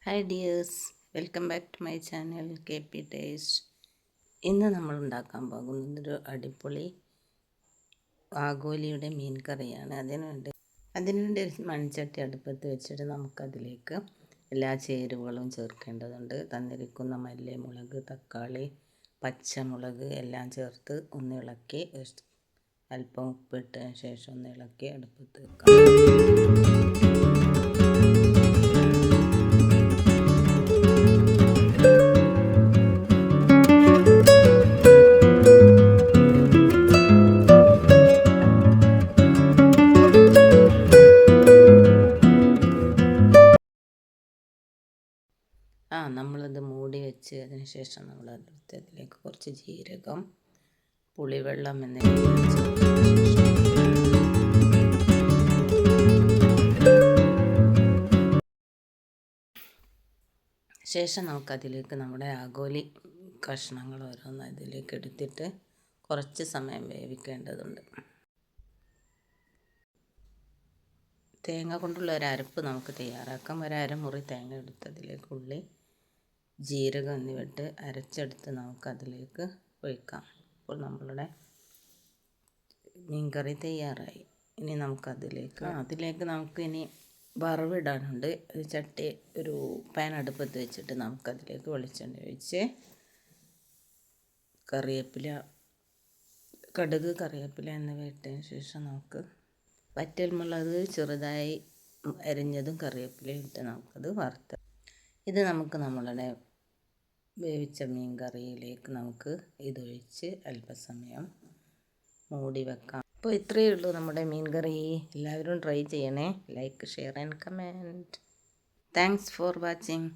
Hi dears, welcome back to my channel KP taste. ഇന്ന് നമ്മൾ ഉണ്ടാക്കാൻ പോകുന്നതൊരു അടിപൊളി ആഗോലിയുടെ മീൻ കറിയാണ്. അതിനുവേണ്ടി ഒരു മൺചട്ടി അടുപ്പത്ത് വെച്ചിട്ട് നമുക്കതിലേക്ക് എല്ലാ ചേരുവകളും ചേർക്കേണ്ടതുണ്ട്. തന്നിരിക്കുന്ന മല്ലി, മുളക്, തക്കാളി, പച്ചമുളക് എല്ലാം ചേർത്ത് ഒന്ന് ഇളക്കി അല്പം ഉപ്പിട്ടതിന് ശേഷം ഒന്ന് ഇളക്കി അടുപ്പത്ത് വെക്കാം. നമ്മളത് മൂടി വെച്ച് അതിന് ശേഷം നമ്മളതെടുത്ത് അതിലേക്ക് കുറച്ച് ജീരകം, പുളിവെള്ളം എന്നിവ ശേഷം നമുക്കതിലേക്ക് നമ്മുടെ ആഗോലി കഷ്ണങ്ങൾ ഓരോന്ന് അതിലേക്ക് എടുത്തിട്ട് കുറച്ച് സമയം വേവിക്കേണ്ടതുണ്ട്. തേങ്ങ കൊണ്ടുള്ള ഒരു അരപ്പ് നമുക്ക് തയ്യാറാക്കാം. ഒരു അരമുറി തേങ്ങ എടുത്ത് അതിലേക്ക് ഉള്ളി, ജീരകം എന്നിവയിട്ട് അരച്ചെടുത്ത് നമുക്കതിലേക്ക് ഒഴിക്കാം. അപ്പോൾ നമ്മളുടെ മീൻകറി തയ്യാറായി. ഇനി അതിലേക്ക് നമുക്ക് ഇനി വറവിടാനുണ്ട്. ഒരു പാൻ അടുപ്പത്ത് വെച്ചിട്ട് നമുക്കതിലേക്ക് വെളിച്ചെണ്ണ ഒഴിച്ച് കടുക്, കറിവേപ്പില എന്നിവ ഇട്ടതിന് ശേഷം നമുക്ക് വറ്റൽമുളക് ചെറുതായി അരിഞ്ഞതും കറിവേപ്പിലയും ഇട്ട് നമുക്കത് വറുത്ത് ഇത് നമുക്ക് നമ്മളുടെ വേവിച്ച മീൻ കറിയിലേക്ക് നമുക്ക് ഇതൊഴിച്ച് അല്പസമയം മൂടി വെക്കാം. അപ്പോൾ ഇത്രയേ ഉള്ളൂ നമ്മുടെ മീൻ കറി. എല്ലാവരും ട്രൈ ചെയ്യണേ. Like, share and comment. Thanks for watching.